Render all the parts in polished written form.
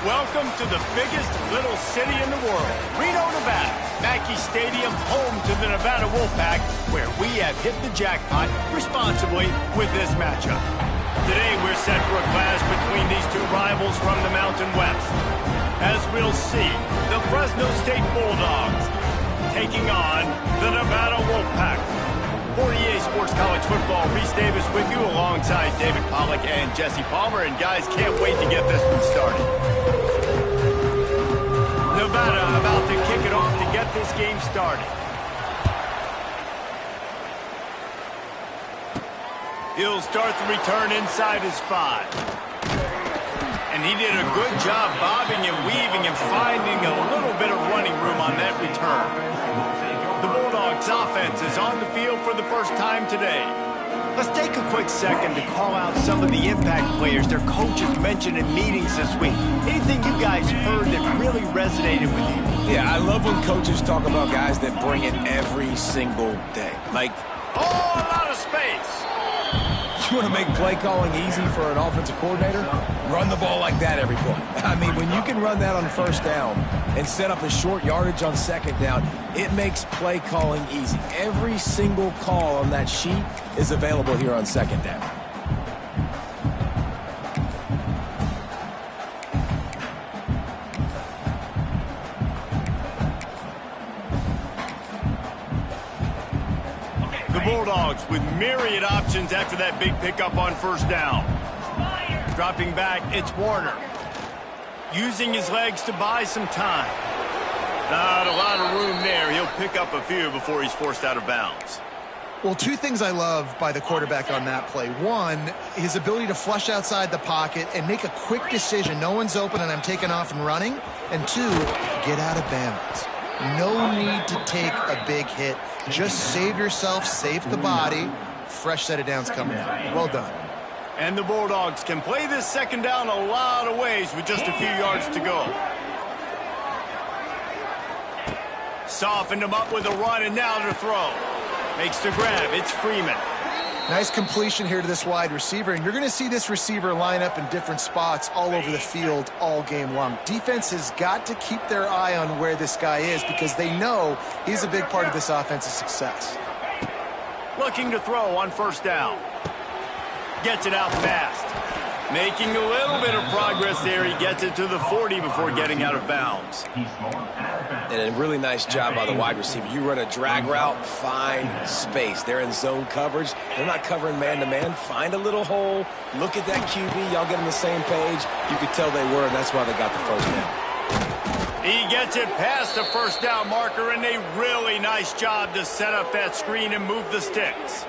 welcome to the biggest little city in the world, Reno, Nevada. Mackey Stadium, home to the Nevada Wolfpack, where we have hit the jackpot responsibly with this matchup. Today, we're set for a clash between these two rivals from the Mountain West. As we'll see, the Fresno State Bulldogs taking on the Nevada Wolfpack. For EA Sports College Football, Reese Davis with you alongside David Pollack and Jesse Palmer. And guys, can't wait to get this one started. Nevada about to kick it off to get this game started. He'll start the return inside his 5. And he did a good job bobbing and weaving and finding a little bit of running room on that return. The Bulldogs offense is on the field for the first time today. Let's take a quick second to call out some of the impact players their coaches mentioned in meetings this week. Anything you guys heard that really resonated with you? Yeah, I love when coaches talk about guys that bring it every single day. Like, oh, a lot of space. You want to make play calling easy for an offensive coordinator? Run the ball like that every play. I mean, when you can run that on first down and set up a short yardage on second down, it makes play calling easy. Every single call on that sheet is available here on second down. The Bulldogs with myriad options after that big pickup on first down. Dropping back, it's Warner. Using his legs to buy some time. Not a lot of room there. He'll pick up a few before he's forced out of bounds. Well, two things I love by the quarterback on that play. One, his ability to flush outside the pocket and make a quick decision. No one's open and I'm taking off and running. And two, get out of bounds. No need to take a big hit. Just save yourself, save the body. Fresh set of downs coming out. Well done. And the Bulldogs can play this second down a lot of ways with just a few yards to go. Softened him up with a run and now to throw. Makes the grab. It's Freeman. Nice completion here to this wide receiver, and you're going to see this receiver line up in different spots all over the field all game long. Defense has got to keep their eye on where this guy is because they know he's a big part of this offense's success. Looking to throw on first down. Gets it out fast. Making a little bit of progress there. He gets it to the 40 before getting out of bounds. And a really nice job by the wide receiver. You run a drag route, find space. They're in zone coverage. They're not covering man-to-man. Find a little hole. Look at that QB. Y'all get on the same page. You could tell they were, and that's why they got the first down. He gets it past the first down marker, and a really nice job to set up that screen and move the sticks.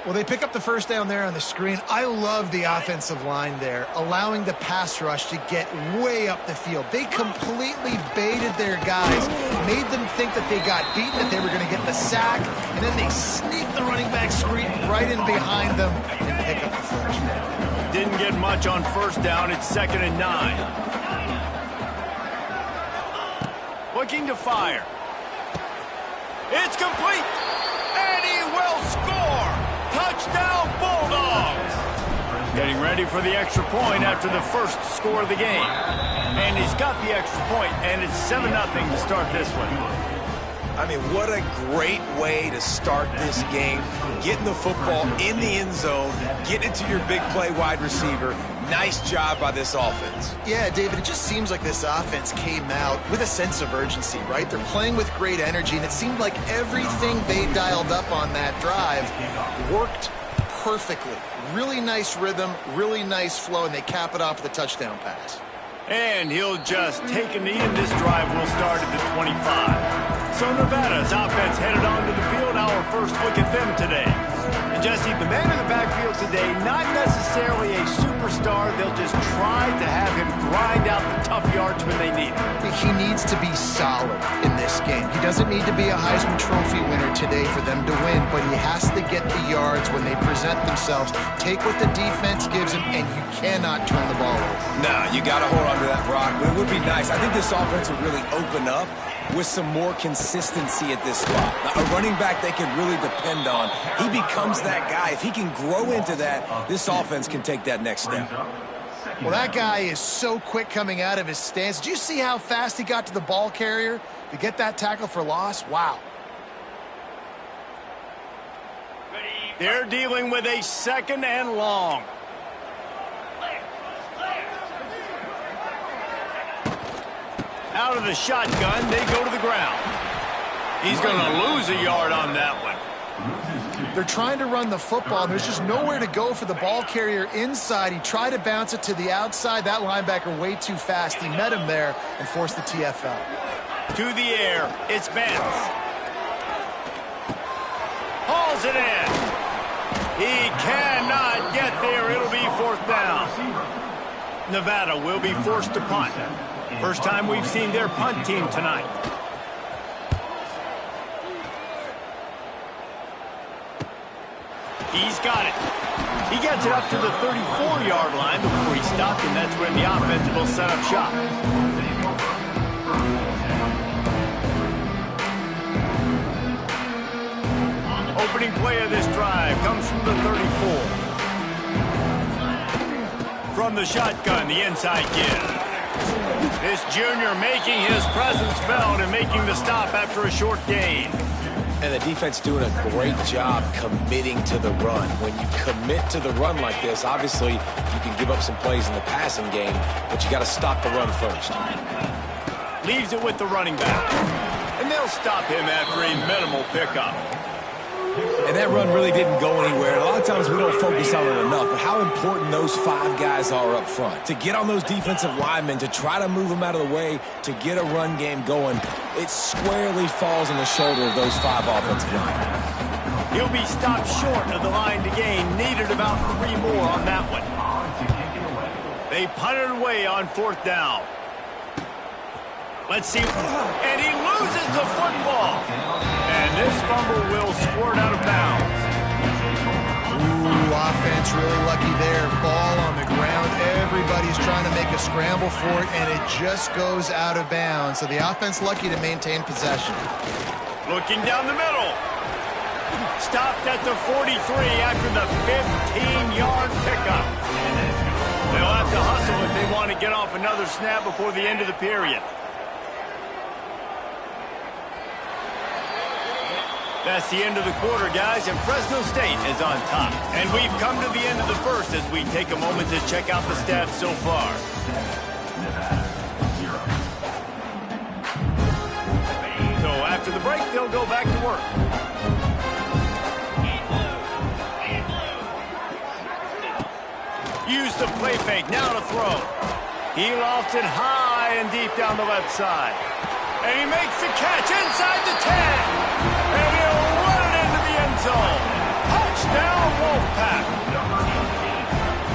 Well, they pick up the first down there on the screen. I love the offensive line there, allowing the pass rush to get way up the field. They completely baited their guys, made them think that they got beaten, that they were going to get the sack, and then they sneak the running back screen right in behind them and pick up the first down. Didn't get much on first down. It's 2nd and 9. Looking to fire. It's complete, and he will score. Touchdown, Bulldogs! Getting ready for the extra point after the first score of the game. And he's got the extra point, and it's 7-0 to start this one. I mean, what a great way to start this game. Getting the football in the end zone, getting it to your big play wide receiver. Nice job by this offense. Yeah, David, it just seems like this offense came out with a sense of urgency, right? They're playing with great energy, and it seemed like everything they dialed up on that drive worked perfectly. Really nice rhythm, really nice flow, and they cap it off with a touchdown pass. And he'll just take a knee, and this drive will start at the 25. So Nevada's offense headed onto the field. Our first look at them today. And Jesse, the man in the backfield today, not necessarily a superstar. They'll just try to have him grind out the tough yards when they need it. He needs to be solid in this game. He doesn't need to be a Heisman Trophy winner today for them to win, but he has to get the yards when they present themselves. Take what the defense gives him, and you cannot turn the ball over. No, you got to hold on to that rock, but it would be nice. I think this offense would really open up with some more consistency at this spot. A running back they can really depend on. He becomes that guy. If he can grow into that, this offense can take that next step. Well, that guy is so quick coming out of his stance. Did you see how fast he got to the ball carrier to get that tackle for loss? Wow. They're dealing with a 2nd and long. Out of the shotgun, they go to the ground. He's going to lose a yard on that one. They're trying to run the football. There's just nowhere to go for the ball carrier inside. He tried to bounce it to the outside. That linebacker way too fast. He met him there and forced the TFL. To the air, it's Benz. Hauls it in. He cannot get there. It'll be 4th down. Nevada will be forced to punt. First time we've seen their punt team tonight. He's got it. He gets it up to the 34-yard line before he stopped, and that's when the offense will set up shop. Opening play of this drive comes from the 34. From the shotgun, the inside give. This junior making his presence felt and making the stop after a short gain. And the defense doing a great job committing to the run. When you commit to the run like this, obviously you can give up some plays in the passing game, but you got to stop the run first. Leaves it with the running back. And they'll stop him after a minimal pickup. And that run really didn't go anywhere. A lot of times we don't focus on it enough, but how important those 5 guys are up front. To get on those defensive linemen, to try to move them out of the way, to get a run game going, it squarely falls on the shoulder of those 5 offensive linemen. He'll be stopped short of the line to gain. Needed about 3 more on that one. They punted away on 4th down. Let's see. And he loses the football. And this fumble will squirt out of bounds. Ooh, offense really lucky there. Ball on the ground. Everybody's trying to make a scramble for it, and it just goes out of bounds. So the offense lucky to maintain possession. Looking down the middle. Stopped at the 43 after the 15-yard pickup. They'll have to hustle if they want to get off another snap before the end of the period. That's the end of the quarter, guys, and Fresno State is on top. And we've come to the end of the first as we take a moment to check out the stats so far. So after the break, they'll go back to work. Use the play fake, now to throw. He lofts it high and deep down the left side. And he makes the catch inside the 10. And he'll run it into the end zone. Touchdown, Wolfpack.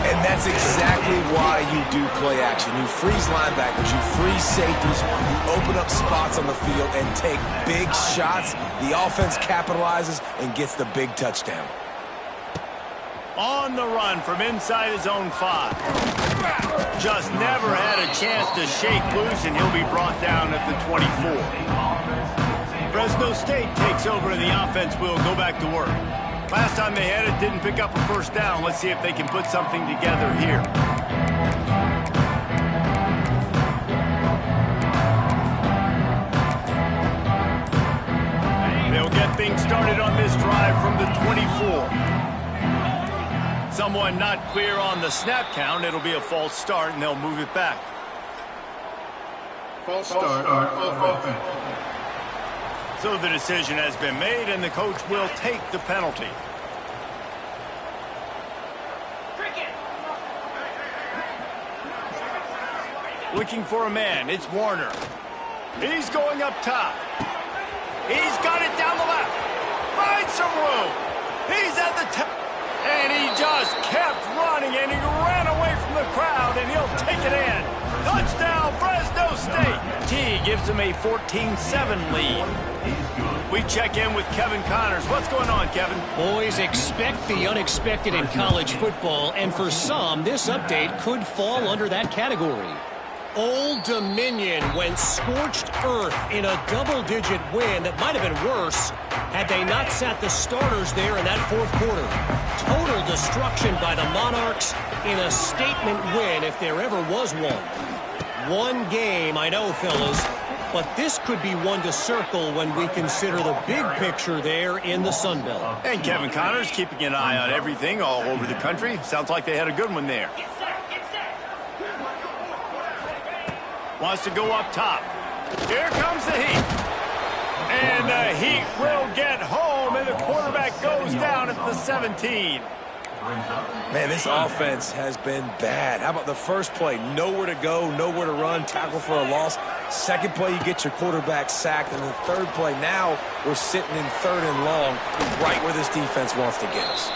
And that's exactly why you do play action. You freeze linebackers, you freeze safeties, you open up spots on the field and take big shots. The offense capitalizes and gets the big touchdown. On the run from inside his own 5. Just never had a chance to shake loose, and he'll be brought down at the 24. Fresno State takes over, and the offense will go back to work. Last time they had it, didn't pick up a first down. Let's see if they can put something together here. They'll get things started on this drive from the 24. Someone not clear on the snap count. It'll be a false start, and they'll move it back. False start on offense. So the decision has been made, and the coach will take the penalty. Looking for a man. It's Warner. He's going up top. He's got it down the left. Finds some room. He's at the top. And he just kept running, and he ran away from the crowd, and he'll take it in. Touchdown, Fresno State. T gives him a 14-7 lead. We check in with Kevin Connors. What's going on, Kevin? Boys, expect the unexpected in college football, and for some, this update could fall under that category. Old Dominion went scorched earth in a double-digit win that might have been worse had they not sat the starters there in that fourth quarter. Total destruction by the Monarchs in a statement win if there ever was one. One game, I know, fellas, but this could be one to circle when we consider the big picture there in the Sun Belt. And Kevin Connors keeping an eye on everything all over the country. Sounds like they had a good one there. Wants to go up top. Here comes the Heat. And the Heat will get home, and the quarterback goes down at the 17. Man, this offense has been bad. How about the first play? Nowhere to go, nowhere to run, tackle for a loss. Second play, you get your quarterback sacked. And the third play, now we're sitting in third and long, right where this defense wants to get us.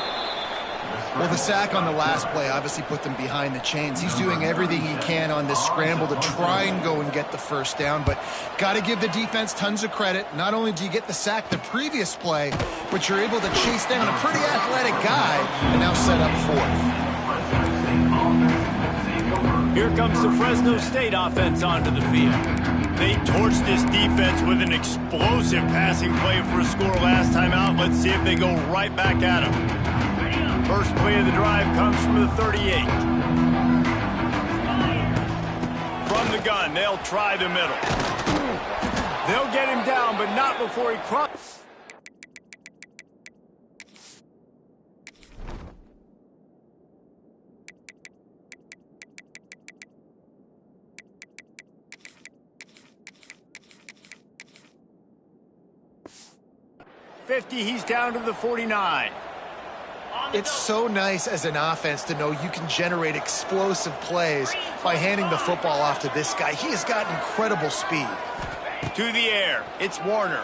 Well, the sack on the last play obviously put them behind the chains. He's doing everything he can on this scramble to try and go and get the first down, but got to give the defense tons of credit. Not only do you get the sack the previous play, but you're able to chase down a pretty athletic guy and now set up fourth. Here comes the Fresno State offense onto the field. They torched this defense with an explosive passing play for a score last time out. Let's see if they go right back at him. First play of the drive comes from the 38. From the gun, they'll try the middle. They'll get him down, but not before he crosses. He's down to the 49. It's so nice as an offense to know you can generate explosive plays by handing the football off to this guy. He has got incredible speed. To the air, it's Warner.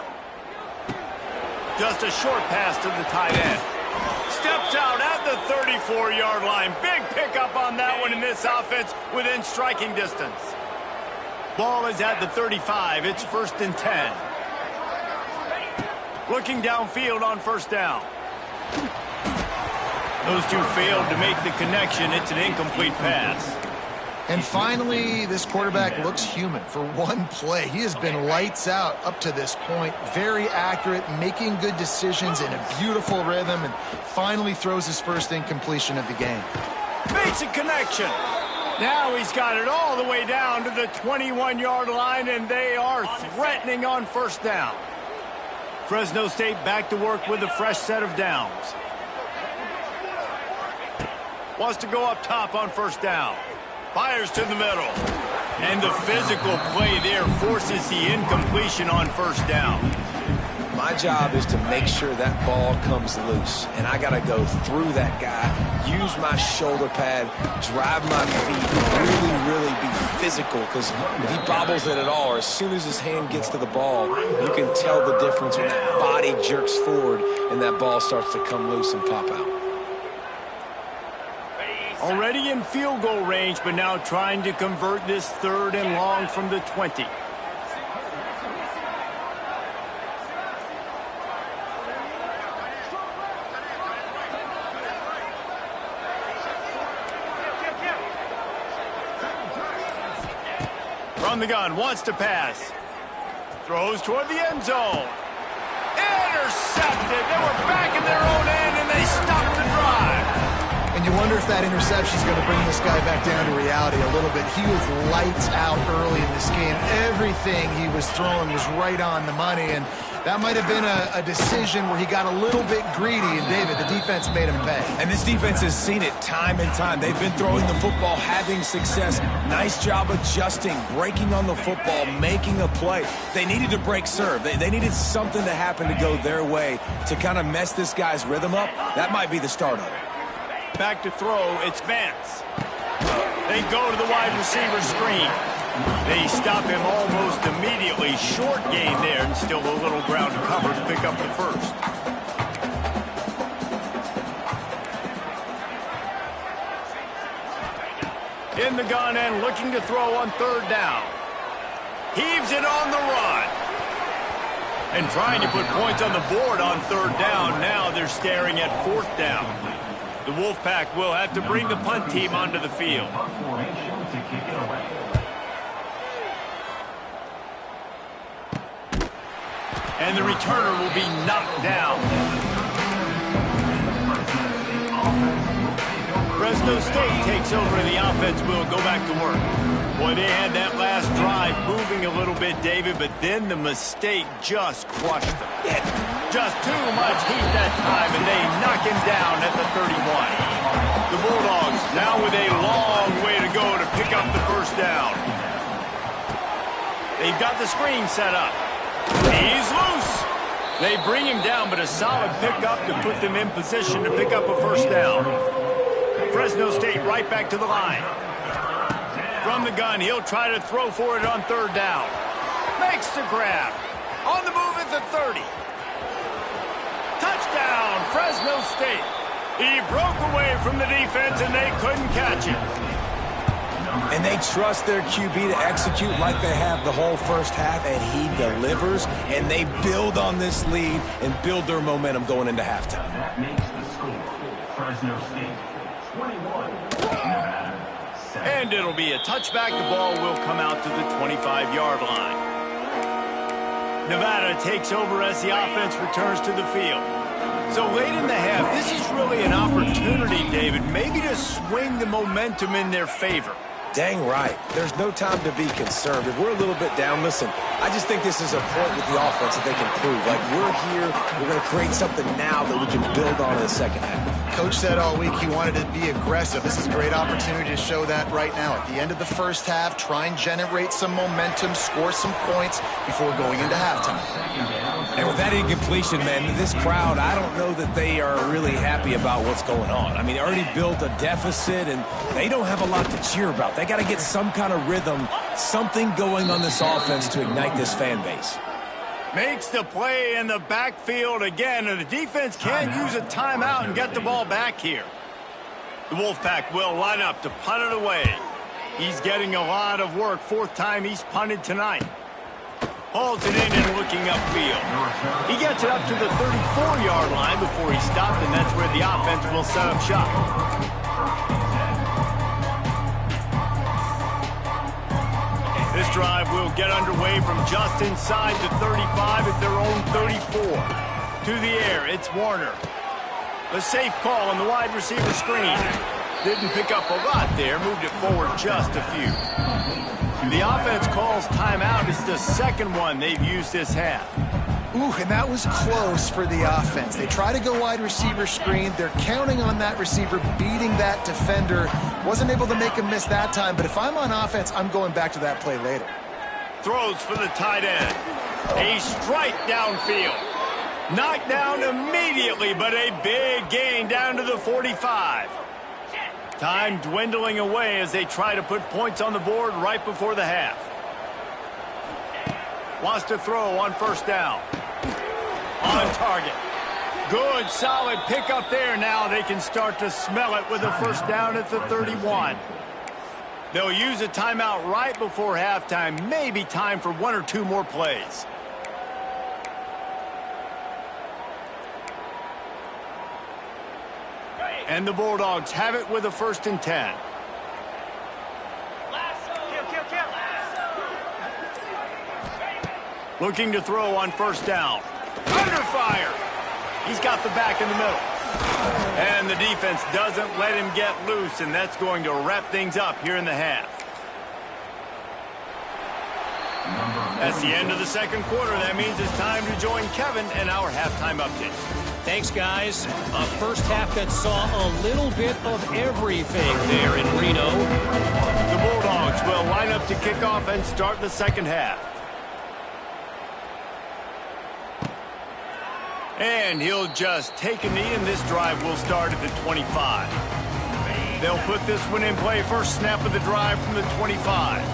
Just a short pass to the tight end. Steps out at the 34-yard line. Big pickup on that one in this offense within striking distance. Ball is at the 35. It's 1st and 10. Looking downfield on first down. Those two failed to make the connection. It's an incomplete pass. And finally, this quarterback looks human for one play. He has been lights out up to this point. Very accurate, making good decisions in a beautiful rhythm, and finally throws his first incompletion of the game. Makes a connection. Now he's got it all the way down to the 21-yard line, and they are threatening on first down. Fresno State back to work with a fresh set of downs. Wants to go up top on first down. Fires to the middle. And the physical play there forces the incompletion on first down. My job is to make sure that ball comes loose. And I got to go through that guy, use my shoulder pad, drive my feet, really be physical. Because if he bobbles it at all, or as soon as his hand gets to the ball, you can tell the difference when that body jerks forward and that ball starts to come loose and pop out. Already in field goal range, but now trying to convert this 3rd and long from the 20. From the gun, wants to pass. Throws toward the end zone. Intercepted. They were back in their own end, and they stopped the drive. And you wonder if that interception is going to bring this guy back down to reality a little bit. He was lights out early in this game. Everything he was throwing was right on the money, and that might have been a decision where he got a little bit greedy, and David, the defense made him pay. And this defense has seen it time and time. They've been throwing the football, having success. Nice job adjusting, breaking on the football, making a play. They needed to break serve. They needed something to happen to go their way to kind of mess this guy's rhythm up. That might be the start of it. Back to throw, it's Vance. They go to the wide receiver screen. They stop him almost immediately. Short gain there, and still a little ground to cover to pick up the first. In the gun and looking to throw on 3rd down. Heaves it on the run. And trying to put points on the board on 3rd down. Now they're staring at 4th down. The Wolfpack will have to bring the punt team onto the field. And the returner will be knocked down. Fresno State takes over and the offense will go back to work. Boy, they had that last drive moving a little bit, David, but then the mistake just crushed them. Just too much heat that time, and they knock him down at the 31. The Bulldogs now with a long way to go to pick up the first down. They've got the screen set up. He's loose. They bring him down, but a solid pickup to put them in position to pick up a first down. Fresno State right back to the line. From the gun, he'll try to throw for it on third down. Makes the grab. On the move at the 30. Touchdown, Fresno State. He broke away from the defense, and they couldn't catch him. And they trust their QB to execute like they have the whole first half, and he delivers, and they build on this lead and build their momentum going into halftime. That makes the score Fresno State 21. And it'll be a touchback. The ball will come out to the 25-yard line. Nevada takes over as the offense returns to the field. So late in the half, this is really an opportunity, David, maybe to swing the momentum in their favor. Dang right. There's no time to be concerned. If we're a little bit down, listen, I just think this is a point with the offense that they can prove. Like, we're here, we're going to create something now that we can build on in the second half. Coach said all week he wanted to be aggressive. This is a great opportunity to show that right now. At the end of the first half, try and generate some momentum, score some points before going into halftime. And with that incompletion, man, this crowd, I don't know that they are really happy about what's going on. I mean, they already built a deficit, and they don't have a lot to cheer about. They got to get some kind of rhythm, something going on this offense to ignite this fan base. Makes the play in the backfield again, and the defense can use a timeout and get the ball back here. The Wolfpack will line up to punt it away. He's getting a lot of work. Fourth time he's punted tonight. Hauls it in and looking upfield. He gets it up to the 34-yard line before he stopped, and that's where the offense will set up shop. This drive will get underway from just inside the 35 at their own 34. To the air, it's Warner. The safe call on the wide receiver screen. Didn't pick up a lot there, moved it forward just a few. The offense calls timeout. It's the second one they've used this half. Ooh, and that was close for the offense. They try to go wide receiver screen. They're counting on that receiver beating that defender. Wasn't able to make him miss that time, but if I'm on offense, I'm going back to that play later. Throws for the tight end. A strike downfield. Knocked down immediately, but a big gain down to the 45. Time dwindling away as they try to put points on the board right before the half. Wants to throw on first down. On target. Good, solid pickup there. Now they can start to smell it with a first down at the 31. They'll use a timeout right before halftime. Maybe time for one or two more plays. And the Bulldogs have it with a 1st and 10. Looking to throw on first down. Under fire. He's got the back in the middle. And the defense doesn't let him get loose, and that's going to wrap things up here in the half. That's the end of the second quarter. That means it's time to join Kevin and our halftime update. Thanks, guys. A first half that saw a little bit of everything there in Reno. The Bulldogs will line up to kick off and start the second half. And he'll just take a knee, and this drive will start at the 25. They'll put this one in play. First snap of the drive from the 25.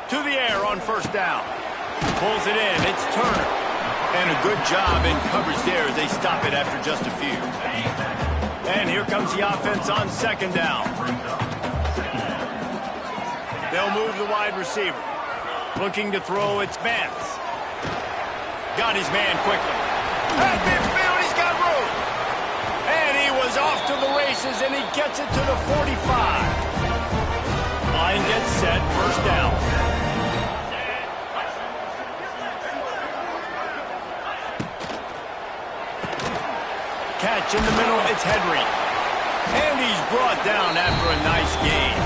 To the air on first down. Pulls it in. It's Turner. And a good job in coverage there as they stop it after just a few. And here comes the offense on second down. They'll move the wide receiver. Looking to throw, it's Vance. Got his man quickly. At midfield, he's got room. And he was off to the races, and he gets it to the 45. Line gets set, first down. Catch in the middle, it's Henry. And he's brought down after a nice gain.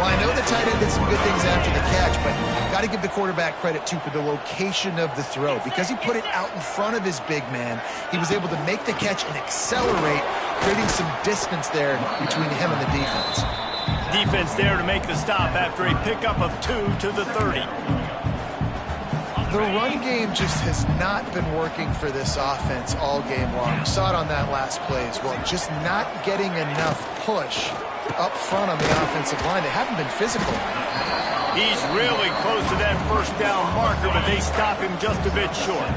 Well, I know the tight end did some good things after the catch, but got to give the quarterback credit, too, for the location of the throw. Because he put it out in front of his big man, he was able to make the catch and accelerate, creating some distance there between him and the defense. Defense there to make the stop after a pickup of 2 to the 30. The run game just has not been working for this offense all game long. We saw it on that last play as well. Just not getting enough push up front on the offensive line. They haven't been physical. He's really close to that first down marker, but they stop him just a bit short.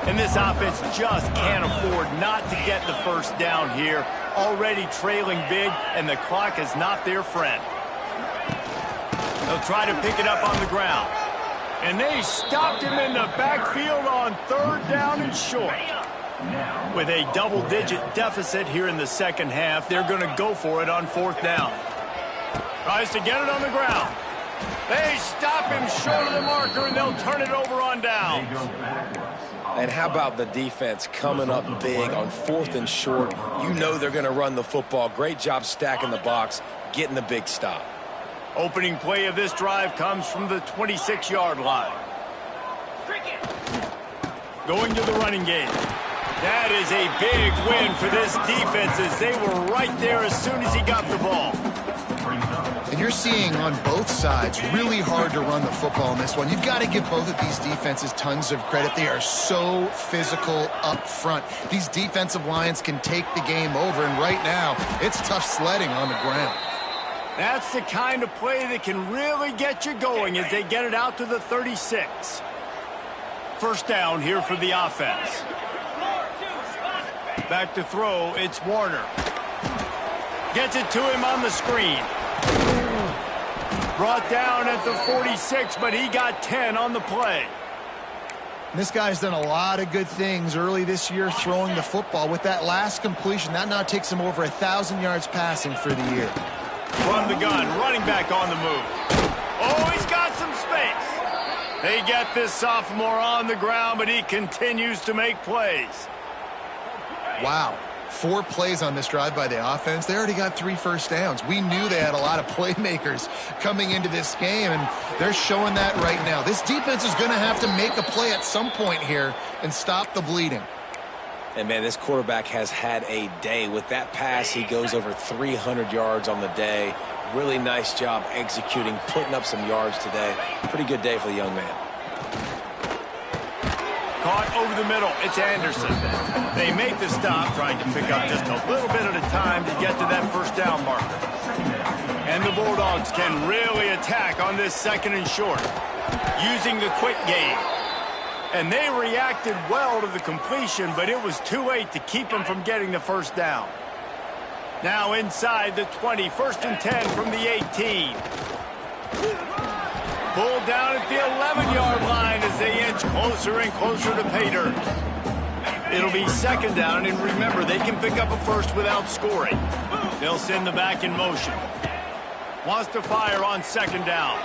And this offense just can't afford not to get the first down here. Already trailing big, and the clock is not their friend. They'll try to pick it up on the ground. And they stopped him in the backfield on third down and short. With a double-digit deficit here in the second half, they're going to go for it on fourth down. Tries to get it on the ground. They stop him short of the marker, and they'll turn it over on downs. And how about the defense coming up big on fourth and short? You know they're going to run the football. Great job stacking the box, getting the big stop. Opening play of this drive comes from the 26-yard line. Going to the running game. That is a big win for this defense as they were right there as soon as he got the ball. And you're seeing on both sides really hard to run the football in this one. You've got to give both of these defenses tons of credit. They are so physical up front. These defensive lines can take the game over, and right now it's tough sledding on the ground. That's the kind of play that can really get you going as they get it out to the 36. First down here for the offense. Back to throw, it's Warner. Gets it to him on the screen. Brought down at the 46, but he got 10 on the play. This guy's done a lot of good things early this year throwing the football. With that last completion, that now takes him over 1,000 yards passing for the year. From the gun, running back on the move. Oh, he's got some space. They get this sophomore on the ground, but he continues to make plays. Wow. 4 plays on this drive by the offense. They already got 3 first downs. We knew they had a lot of playmakers coming into this game, and they're showing that right now. This defense is going to have to make a play at some point here and stop the bleeding. And, man, this quarterback has had a day. With that pass, he goes over 300 yards on the day. Really nice job executing, putting up some yards today. Pretty good day for the young man. Caught over the middle. It's Anderson. They make the stop, trying to pick up just a little bit at a time to get to that first down marker. And the Bulldogs can really attack on this second and short, using the quick game. And they reacted well to the completion, but it was too late to keep them from getting the first down. Now inside the 20, first and 10 from the 18. Pulled down at the 11-yard line as they inch closer and closer to pay dirt. It'll be second down, and remember, they can pick up a first without scoring. They'll send the back in motion. Wants to fire on second down.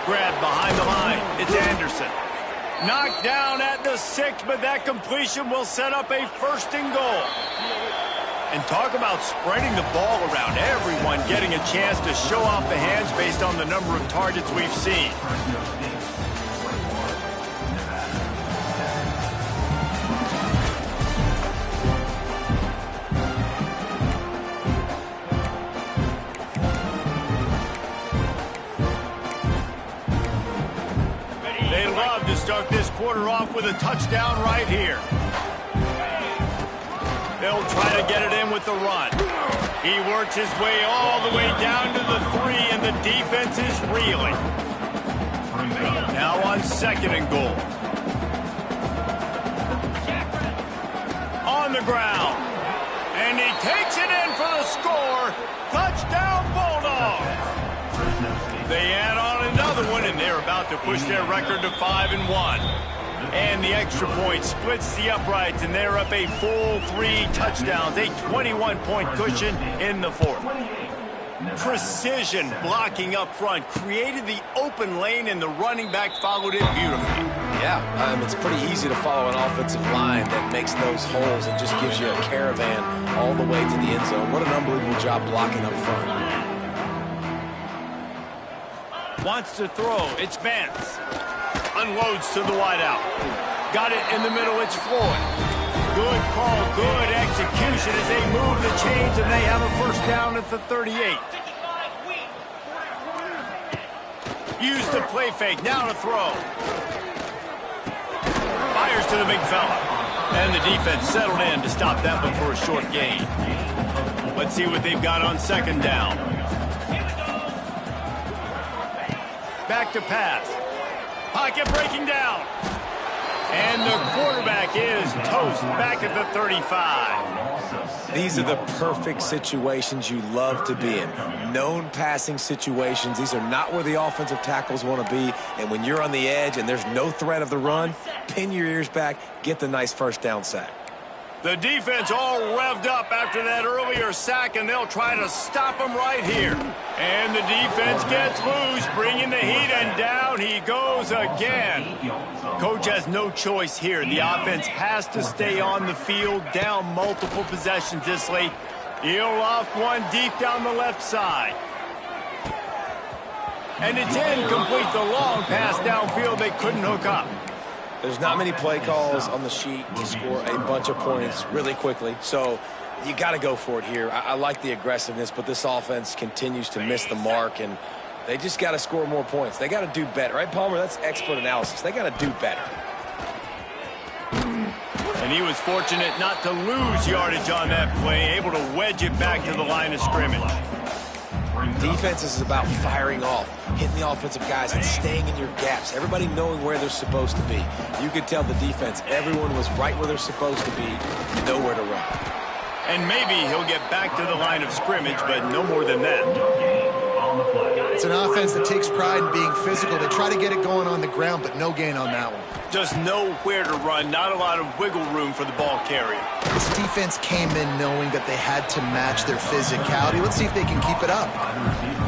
Grabbed behind the line. It's Anderson. Knocked down at the 6, but that completion will set up a first and goal. And talk about spreading the ball around. Everyone getting a chance to show off the hands based on the number of targets we've seen. They love to start this quarter off with a touchdown right here. They'll try to get it in with the run. He works his way all the way down to the 3, and the defense is reeling. Now on second and goal. On the ground. And he takes it in for the score. Touchdown, Bulldogs. They add on another one, and they're about to push their record to 5-1. And the extra point splits the uprights, and they're up a full 3 touchdowns, a 21-point cushion in the fourth. Precision blocking up front, created the open lane, and the running back followed it beautifully. Yeah, it's pretty easy to follow an offensive line that makes those holes and just gives you a caravan all the way to the end zone. What an unbelievable job blocking up front. Wants to throw. It's Vance. Unloads to the wideout. Got it in the middle. It's Floyd. Good call, good execution as they move the chains, and they have a first down at the 38. Use the play fake. Now to throw. Fires to the big fella. And the defense settled in to stop that one for a short gain. Let's see what they've got on second down. Back to pass. Pocket breaking down. And the quarterback is toast back at the 35. These are the perfect situations you love to be in. Known passing situations. These are not where the offensive tackles want to be. And when you're on the edge and there's no threat of the run, pin your ears back, get the nice first down sack. The defense all revved up after that earlier sack, and they'll try to stop him right here. And the defense gets loose, bringing the heat, and down he goes again. Coach has no choice here. The offense has to stay on the field, down multiple possessions this late. He'll loft one deep down the left side. And it's incomplete. The long pass downfield, they couldn't hook up. There's not many play calls on the sheet to score a bunch of points really quickly, so you got to go for it here. I like the aggressiveness, but this offense continues to miss the mark, and they just got to score more points. They got to do better, right, Palmer? That's expert analysis. They got to do better. And he was fortunate not to lose yardage on that play, able to wedge it back to the line of scrimmage. Defense is about firing off, hitting the offensive guys and staying in your gaps. Everybody knowing where they're supposed to be. You could tell the defense, everyone was right where they're supposed to be, nowhere to run. And maybe he'll get back to the line of scrimmage, but no more than that. It's an offense that takes pride in being physical. They try to get it going on the ground, but no gain on that one. Just nowhere to run, not a lot of wiggle room for the ball carrier. This defense came in knowing that they had to match their physicality. Let's see if they can keep it up.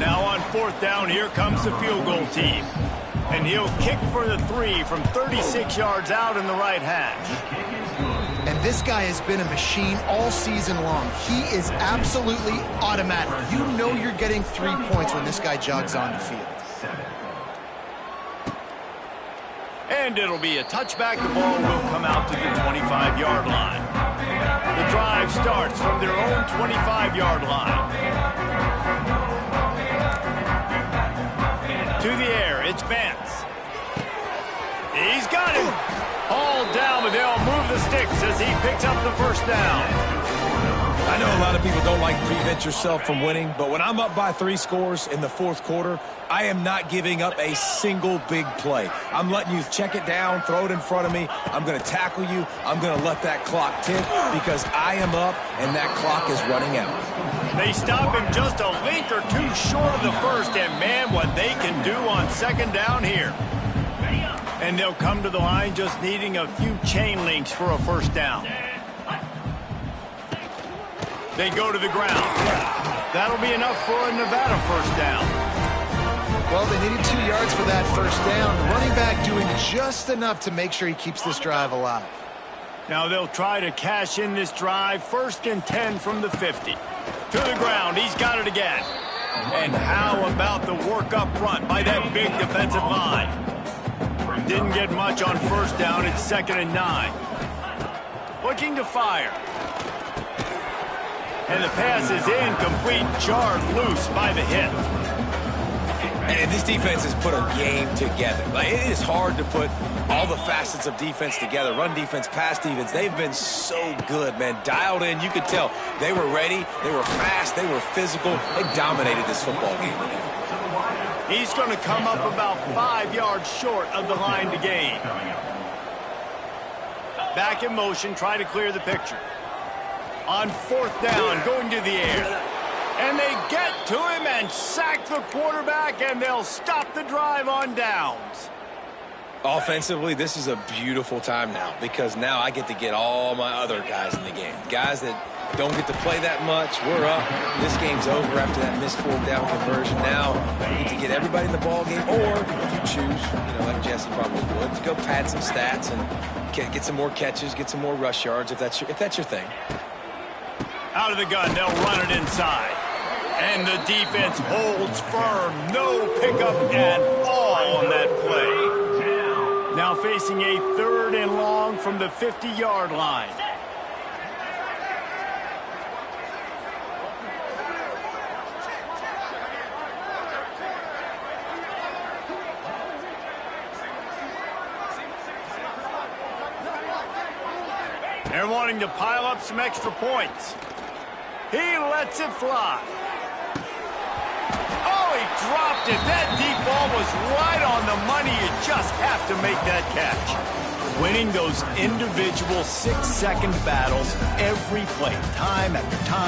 Now on fourth down, here comes the field goal team. And he'll kick for the 3 from 36 yards out in the right hash. And this guy has been a machine all season long. He is absolutely automatic. You know you're getting 3 points when this guy jogs on the field. And it'll be a touchback. The ball will come out to the 25-yard line. The drive starts from their own 25-yard line. To the air, it's Vance. He's got him. All down, but they'll move the sticks as he picks up the first down. I know a lot of people don't like prevent yourself from winning, but when I'm up by 3 scores in the fourth quarter, I am not giving up a single big play. I'm letting you check it down, throw it in front of me. I'm going to tackle you. I'm going to let that clock tick because I am up and that clock is running out. They stop him just a link or two short of the first, and man, what they can do on second down here. And they'll come to the line just needing a few chain links for a first down. They go to the ground. That'll be enough for a Nevada first down. Well, they needed 2 yards for that first down. The running back doing just enough to make sure he keeps this drive alive. Now they'll try to cash in this drive. 1st and 10 from the 50. To the ground. He's got it again. And how about the work up front by that big defensive line? Didn't get much on first down. It's 2nd and 9. Looking to fire. And the pass is incomplete, jarred loose by the hit. And this defense has put a game together. Like, it is hard to put all the facets of defense together. Run defense, pass defense. They've been so good, man. Dialed in. You could tell they were ready. They were fast. They were physical. They dominated this football game today. He's going to come up about 5 yards short of the line to gain. Back in motion, try to clear the picture. On fourth down, going to the air. And they get to him and sack the quarterback, and they'll stop the drive on downs. Offensively, this is a beautiful time now because now I get to get all my other guys in the game. Guys that don't get to play that much. We're up. This game's over after that missed fourth down conversion. Now we get to get everybody in the ball game, or if you choose, like Jesse probably would, to go pad some stats and get some more catches, get some more rush yards if that's your thing. Out of the gun, they'll run it inside. And the defense holds firm. No pickup at all on that play. Now facing a 3rd and long from the 50-yard line. They're wanting to pile up some extra points. He lets it fly. Oh, he dropped it. That deep ball was right on the money. You just have to make that catch. Winning those individual 6-second battles every play, time after time.